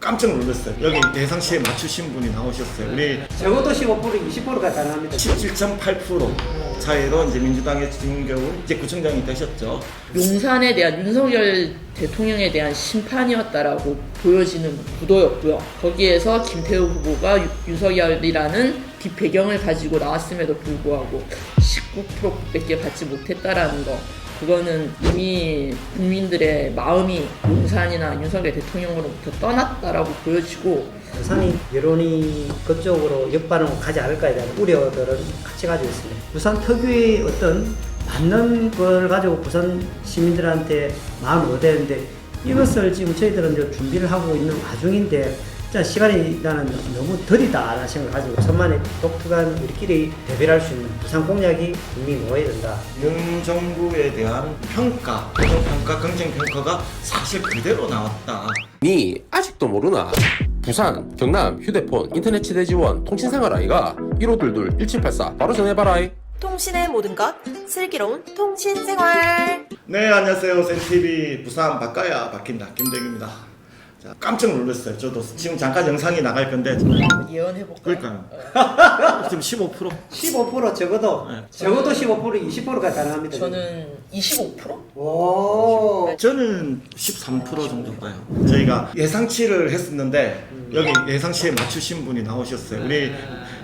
깜짝 놀랐어요. 여기 예상치에 맞추신 분이 나오셨어요. 우리 적어도 15% 20%가 가능합니다. 17.8% 차이로 이제 민주당의 진경훈 이제 구청장이 되셨죠. 용산에 대한 윤석열 대통령에 대한 심판이었다라고 보여지는 구도였고요. 거기에서 김태우 후보가 윤석열이라는 뒷배경을 가지고 나왔음에도 불구하고 19%밖에 받지 못했다라는 거. 그거는 이미 국민들의 마음이 용산이나 윤석열 대통령으로부터 떠났다라고 보여지고, 부산이 여론이 그쪽으로 역반응을 가지 않을까에 대한 우려들은 같이 가지고 있습니다. 부산 특유의 어떤 맞는 걸 가지고 부산 시민들한테 마음을 얻었는데, 이것을 지금 저희들은 이제 준비를 하고 있는 와중인데 시간이 나는 너무 더디다라는 생각을 가지고 우선만의 독특한 우리끼리 대별할 수 있는 부산 공약이 분명히 놓아야 된다. 윤 정부에 대한 평가, 부정평가, 긍정평가가 사실 그대로 나왔다. 니 아직도 모르나? 부산, 경남, 휴대폰, 인터넷 치대 지원, 통신생활 아이가 1522-1784 바로 전해봐라. 통신의 모든 것 슬기로운 통신생활. 네, 안녕하세요. 센TV 부산 바꿔야 바뀐다 김대규입니다. 자, 깜짝 놀랐어요. 저도 지금 잠깐 영상이 나갈 건데 예언해볼까요? 그러니까요. 지금 15%? 15% 적어도 네. 적어도 15% 20%가 가능합니다. 저는 25%? 오. 저는 13% 정도 봐요. 저희가 예상치를 했었는데 여기 예상치에 맞추신 분이 나오셨어요. 우리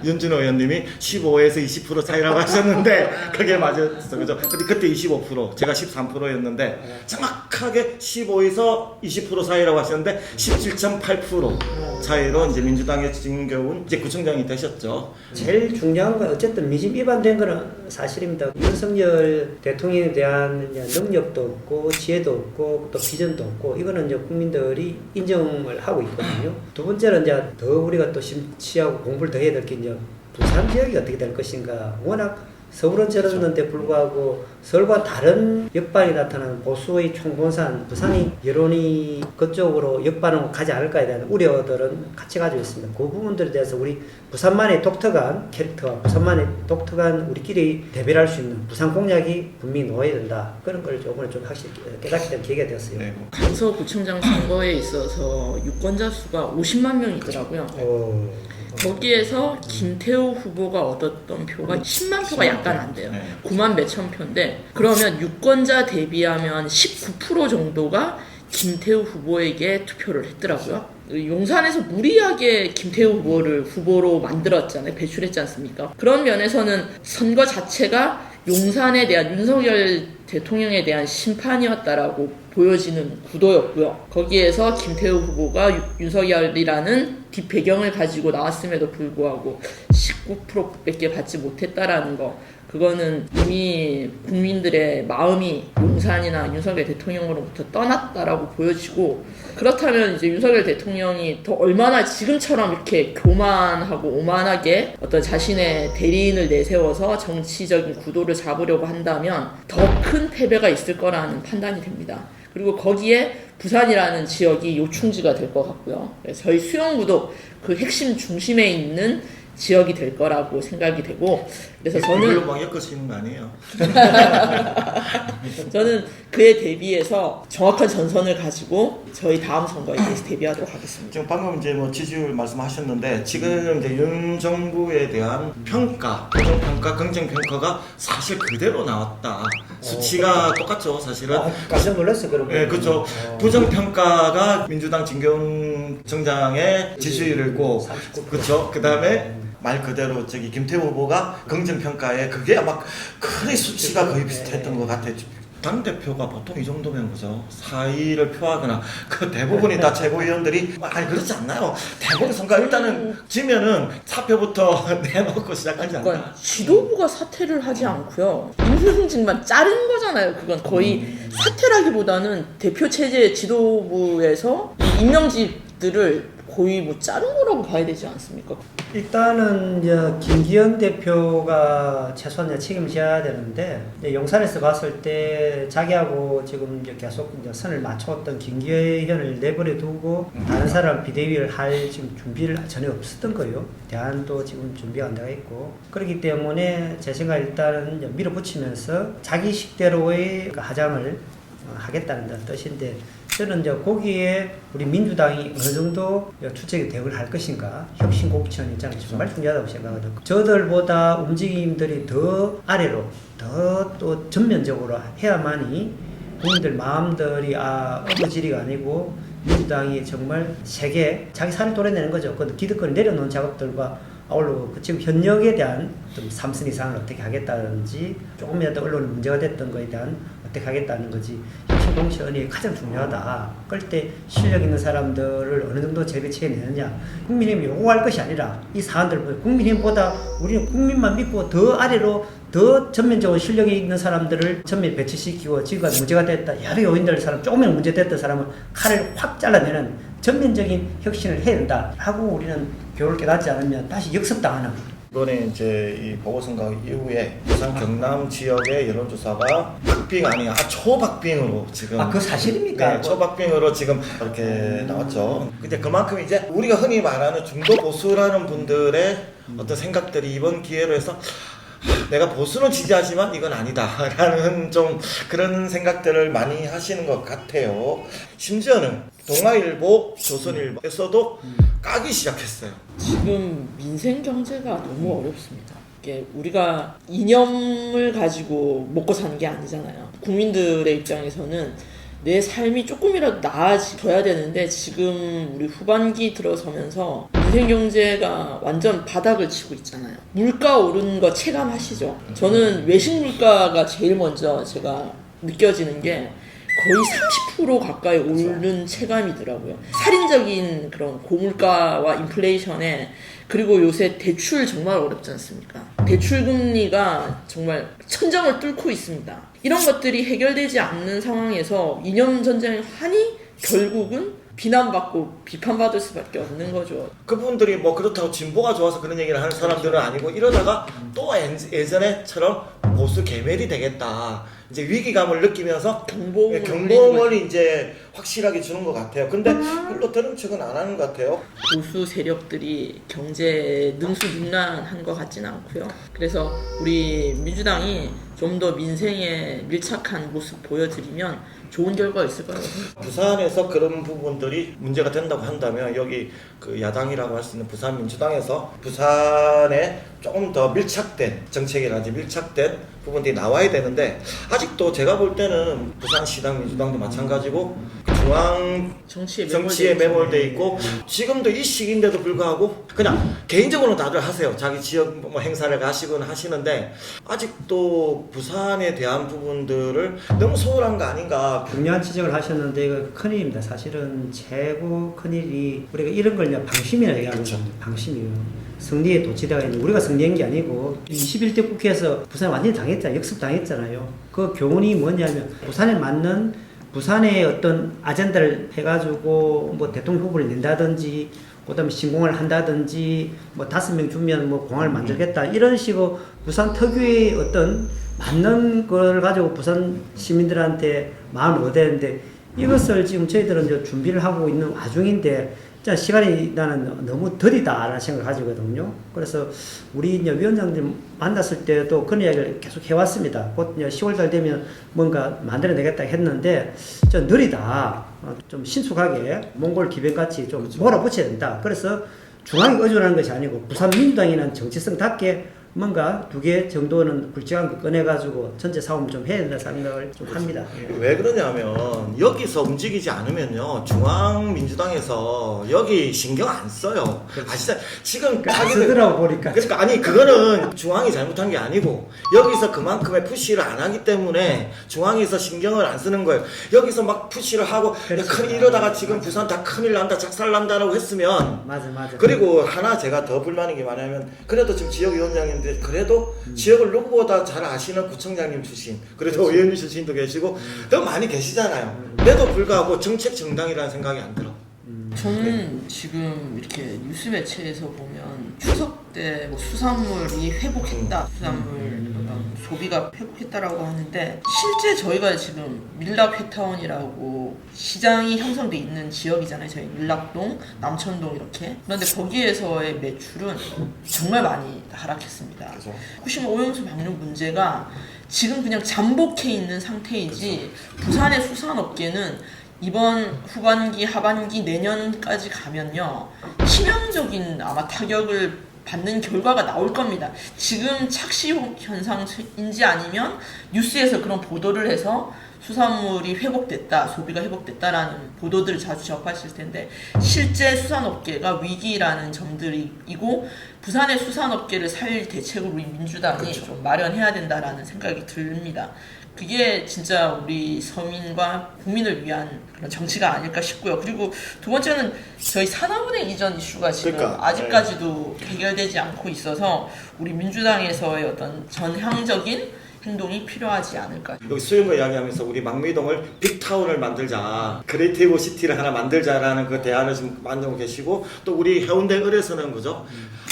윤준호 의원님이 15에서 20% 차이라고 하셨는데 그게 맞았어, 그죠? 근데 그때 25%, 제가 13%였는데 정확하게 15에서 20% 사이라고 하셨는데 17.8% 차이로 이제 민주당의 진경훈 이제 구청장이 되셨죠. 제일 중요한 건 어쨌든 민심 위반된 거는 사실입니다. 윤석열 대통령에 대한 이제 능력도 없고 지혜도 없고 또 비전도 없고, 이거는 이제 국민들이 인정을 하고 있거든요. 두 번째는 이제 더 우리가 또 심취하고 공부를 더 해야 될 게 이제 부산 지역이 어떻게 될 것인가. 워낙 서울은 저러는데 불구하고 서울과 다른 역반이 나타나는 보수의 총본산 부산이 여론이 그쪽으로 역반응을 가지 않을까에 대한 우려들은 같이 가지고 있습니다. 그 부분들에 대해서 우리 부산만의 독특한 캐릭터와 부산만의 독특한 우리끼리 대별할 수 있는 부산 공약이 분명히 놓아야 된다. 그런 걸 이번에 좀 확실히 깨닫게 된 계기가 되었어요. 네. 강서구청장 선거에 있어서 유권자 수가 50만 명이더라고요. 거기에서 김태우 후보가 얻었던 표가 10만 표가 약간 안 돼요. 9만 몇천 표인데, 그러면 유권자 대비하면 19% 정도가 김태우 후보에게 투표를 했더라고요. 용산에서 무리하게 김태우 후보를 후보로 만들었잖아요. 배출했지 않습니까? 그런 면에서는 선거 자체가 용산에 대한 윤석열 대통령에 대한 심판이었다라고 보여지는 구도였고요. 거기에서 김태우 후보가 윤석열이라는 뒷배경을 가지고 나왔음에도 불구하고 19%밖에 받지 못했다라는 거. 그거는 이미 국민들의 마음이 용산이나 윤석열 대통령으로부터 떠났다라고 보여지고, 그렇다면 이제 윤석열 대통령이 더 얼마나 지금처럼 이렇게 교만하고 오만하게 어떤 자신의 대리인을 내세워서 정치적인 구도를 잡으려고 한다면 더 큰 패배가 있을 거라는 판단이 됩니다. 그리고 거기에 부산이라는 지역이 요충지가 될 것 같고요. 그래서 저희 수영구도 그 핵심 중심에 있는 지역이 될 거라고 생각이 되고, 그래서 이걸로 막 엮으시는 거 아니에요? 저는 그에 대비해서 정확한 전선을 가지고 저희 다음 선거에 대해서 대비하도록 하겠습니다. 지금 방금 이제 뭐 지지율 말씀하셨는데 지금 이제 윤 정부에 대한 평가, 부정평가, 긍정평가가 사실 그대로 나왔다. 수치가 똑같죠, 사실은. 깜짝 놀랐어요, 그런 거. 네, 그렇죠. 부정평가가 민주당 진경훈 청장의 지지율이고, 그렇죠. 그 다음에 말 그대로 저기 김태우 후보가 긍정평가에 그게 아마 큰 수치가 거의 비슷했던 것 같아요. 당대표가 보통 이 정도면 그죠? 4위를 표하거나 그 대부분이 다 최고위원들이 아니 그렇지 않나요? 대부분 선거 일단은 지면은 사표부터 내놓고 시작하지 않나? 그러니까 지도부가 사퇴를 하지 않고요. 임명직만 자른 거잖아요. 그건 거의 사퇴라기보다는 대표 체제 지도부에서 이 임명직들을 거의 뭐 자른 거라고 봐야 되지 않습니까? 일단은 이제 김기현 대표가 최소한 이제 책임져야 되는데, 이제 용산에서 봤을 때 자기하고 지금 이제 계속 이제 선을 맞춰왔던 김기현을 내버려 두고 다른 사람 비대위를 할 지금 준비를 전혀 없었던 거예요. 대안도 지금 준비가 안 되어 있고, 그렇기 때문에 제 생각 일단은 이제 밀어붙이면서 자기 식대로의 그 하장을 하겠다는 뜻인데, 저는 이제 거기에 우리 민주당이 어느 정도 추적이 대응을 할 것인가, 혁신공천 입장이 정말 중요하다고 생각하거든요. 저들보다 움직임들이 더 아래로, 더 또 전면적으로 해야만이 국민들 마음들이 어부지리가 아니고 민주당이 정말 세게 자기 살을 도려내는 거죠. 그 기득권을 내려놓은 작업들과 아울러 지금 현역에 대한 어떤 3선 이상을 어떻게 하겠다든지 조금이라도 언론에 문제가 됐던 거에 대한 어떻게 하겠다는 거지. 혁신공천이 가장 중요하다. 그럴 때 실력 있는 사람들을 어느 정도 재배치해내느냐. 국민의힘이 요구할 것이 아니라 이 사안들 국민의힘보다 우리는 국민만 믿고 더 아래로 더 전면적으로 실력이 있는 사람들을 전면 배치시키고 지금까지 문제가 됐다. 여러 요인들 사람 조금이라도 문제됐던 사람은 칼을 확 잘라내는 전면적인 혁신을 해야 된다. 하고 우리는 교훈을 깨닫지 않으면 다시 역습당하는. 이번에 이제 이 보궐선거 이후에 부산 경남 지역의 여론조사가 박빙 아니야 초박빙으로 지금 그 사실입니까? 네, 초박빙으로 지금 이렇게 나왔죠. 근데 그만큼 이제 우리가 흔히 말하는 중도 보수라는 분들의 어떤 생각들이 이번 기회로 해서 내가 보수는 지지하지만 이건 아니다라는 좀 그런 생각들을 많이 하시는 것 같아요. 심지어는 동아일보, 조선일보에서도 까기 시작했어요. 지금 민생 경제가 너무 어렵습니다. 이게 우리가 이념을 가지고 먹고 사는 게 아니잖아요. 국민들의 입장에서는 내 삶이 조금이라도 나아져야 되는데 지금 우리 후반기 들어서면서 민생 경제가 완전 바닥을 치고 있잖아요. 물가 오르는 거 체감하시죠? 저는 외식 물가가 제일 먼저 제가 느껴지는 게 거의 30% 가까이 오른 체감이더라고요. 살인적인 그런 고물가와 인플레이션에 그리고 요새 대출 정말 어렵지 않습니까? 대출 금리가 정말 천정을 뚫고 있습니다. 이런 것들이 해결되지 않는 상황에서 이념 전쟁을 하니 결국은 비난받고 비판받을 수밖에 없는 거죠. 그분들이 뭐 그렇다고 진보가 좋아서 그런 얘기를 하는 사람들은 아니고 이러다가 또 예전에처럼 보수 개멸이 되겠다. 이제 위기감을 느끼면서 경고를 이제 확실하게 주는 것 같아요. 근데 별로 들은 척은 안 하는 것 같아요. 보수 세력들이 경제 능수능란한 것 같지는 않고요. 그래서 우리 민주당이 좀 더 민생에 밀착한 모습 보여드리면 좋은 결과가 있을 거라고 생각합니다. 부산에서 그런 부분들이 문제가 된다고 한다면 여기 그 야당이라고 할 수 있는 부산 민주당에서 부산에 조금 더 밀착된 정책이라든지 밀착된 부분들이 나와야 되는데 아직도 제가 볼 때는 부산시당 민주당도 마찬가지고 중앙 정치에 매몰돼 있고 지금도 이 시기인데도 불구하고 그냥 개인적으로 다들 하세요. 자기 지역 뭐 행사를 가시거나 하시는데 아직도 부산에 대한 부분들을 너무 소홀한 거 아닌가. 중요한 지적을 하셨는데 이거 큰일입니다. 사실은 최고 큰일이 우리가 이런 걸 그냥 방심이라 얘기하는 거죠. 방심이에요. 승리에 도취되어 있는 우리가 승리한 게 아니고 21대 국회에서 부산 완전히 당했잖아요. 역습당했잖아요. 그 교훈이 뭐냐면 부산에 맞는 부산의 어떤 아젠다를 해가지고 뭐 대통령 후보를 낸다든지 그다음에 신공을 한다든지 뭐 5명 주면 뭐 공항을 만들겠다 이런 식으로 부산 특유의 어떤 맞는 걸 가지고 부산 시민들한테 마음을 얻었는데 이것을 지금 저희들은 이제 준비를 하고 있는 와중인데 시간이 나는 너무 더디다라는 생각을 가지거든요. 그래서 우리 이제 위원장들 만났을 때도 그런 이야기를 계속 해왔습니다. 곧 이제 10월달 되면 뭔가 만들어내겠다 했는데 좀 느리다. 좀 신속하게 몽골 기변같이 좀 몰아붙여야 된다. 그래서 중앙이 의존하는 것이 아니고 부산 민주당이라는 정치성답게 뭔가 2개 정도는 굵직한 거 꺼내가지고 전체 싸움을 좀 해야 된다 생각을 좀 합니다. 왜 그러냐면 여기서 움직이지 않으면요 중앙민주당에서 여기 신경 안 써요. 아시죠? 지금 안 쓰더라고 보니까. 그러니까 아니 그거는 중앙이 잘못한 게 아니고 여기서 그만큼의 푸시를 안 하기 때문에 중앙에서 신경을 안 쓰는 거예요. 여기서 막 푸시를 하고 이러다가 지금 부산 다 큰일 난다 작살 난다라고 했으면 맞아. 그리고 하나 제가 더 불만인 게 뭐냐면 그래도 지금 지역위원장님들 그래도 지역을 누구보다 잘 아시는 구청장님 출신 그래도 의원님 출신도 계시고 더 많이 계시잖아요. 그래도 불구하고 정책 정당이라는 생각이 안 들어. 저는 지금 이렇게 뉴스 매체에서 보면 추석 때 뭐 수산물이 회복했다, 수산물 소비가 회복했다라고 하는데 실제 저희가 지금 밀락회타운이라고 시장이 형성돼 있는 지역이잖아요. 저희 밀락동, 남천동 이렇게. 그런데 거기에서의 매출은 정말 많이 하락했습니다. 그죠. 혹시 오염수 방류 문제가 지금 그냥 잠복해 있는 상태이지 부산의 수산업계는 이번 후반기, 하반기, 내년까지 가면요 치명적인 아마 타격을 받는 결과가 나올 겁니다. 지금 착시 현상인지 아니면 뉴스에서 그런 보도를 해서 수산물이 회복됐다, 소비가 회복됐다라는 보도들을 자주 접하실 텐데 실제 수산업계가 위기라는 점들이고 부산의 수산업계를 살릴 대책을 우리 민주당이 그렇죠. 좀 마련해야 된다라는 생각이 듭니다. 그게 진짜 우리 서민과 국민을 위한 그런 정치가 아닐까 싶고요. 그리고 두 번째는 저희 산업은행 이전 이슈가 지금 그러니까, 아직까지도 해결되지 않고 있어서 우리 민주당에서의 어떤 전향적인 행동이 필요하지 않을까. 여기 수영거 이야기하면서 우리 망미동을 빅타운을 만들자, 크리에이티브 시티를 하나 만들자라는 그 대안을 지금 만들고 계시고 또 우리 해운대 을에서는 그죠?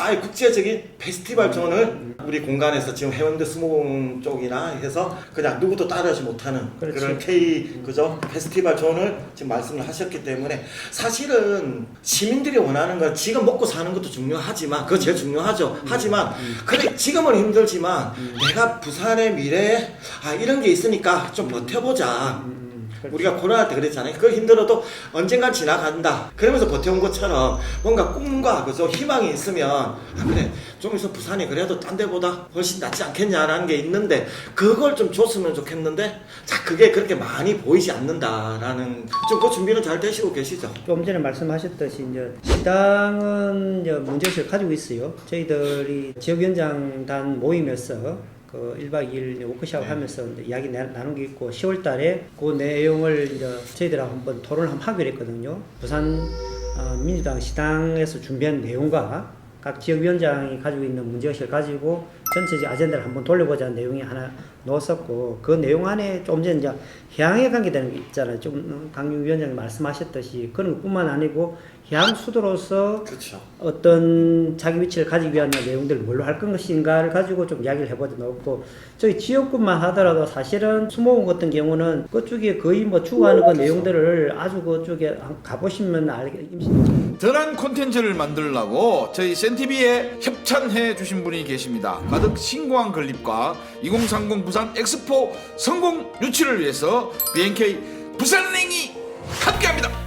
아예 국제적인 페스티벌 존을 우리 공간에서 지금 해운대 수목원 쪽이나 해서 그냥 누구도 따라하지 못하는 그렇지. 그런 K 그죠? 페스티벌 존을 지금 말씀을 하셨기 때문에 사실은 시민들이 원하는 건 지금 먹고 사는 것도 중요하지만 그거 제일 중요하죠. 하지만 그래 지금은 힘들지만 내가 부산의 미래에 이런 게 있으니까 좀 버텨보자. 우리가 코로나 때 그랬잖아요. 그거 힘들어도 언젠간 지나간다. 그러면서 버텨온 것처럼 뭔가 꿈과 그죠 희망이 있으면 그래 좀 있어 부산이 그래도 딴 데보다 훨씬 낫지 않겠냐라는 게 있는데 그걸 좀 줬으면 좋겠는데 자 그게 그렇게 많이 보이지 않는다라는 좀 그 준비는 잘 되시고 계시죠? 좀 전에 말씀하셨듯이 이제 시당은 이제 문제의식을 가지고 있어요. 저희들이 지역위원장단 모임에서 그 1박 2일 워크숍 하면서 이제 이야기 나눈 게 있고 10월 달에 그 내용을 이제 저희들하고 한번 토론을 한번 하기로 했거든요. 부산 민주당 시당에서 준비한 내용과 각 지역위원장이 가지고 있는 문제의식을 가지고 전체적 아젠다를 한번 돌려보자는 내용이 하나 넣었었고 그 내용 안에 좀 전에 이제 해양에 관계되는 게 있잖아요. 좀 강윤 위원장이 말씀하셨듯이 그런 것뿐만 아니고 해양 수도로서 그렇죠. 어떤 자기 위치를 가지기 위한 내용들을 뭘로 할 것인가를 가지고 좀 이야기를 해보자 넣었고 저희 지역구만 하더라도 사실은 수목원 같은 경우는 그쪽에 거의 뭐 추구하는 그 내용들을 아주 그쪽에 가보시면 알겠습니다. 든한 콘텐츠를 만들려고 저희 센TV에 협찬해 주신 분이 계십니다. 가득 신고한 건립과 2030 부산 엑스포 성공 유치를 위해서 BNK 부산은행이 함께합니다.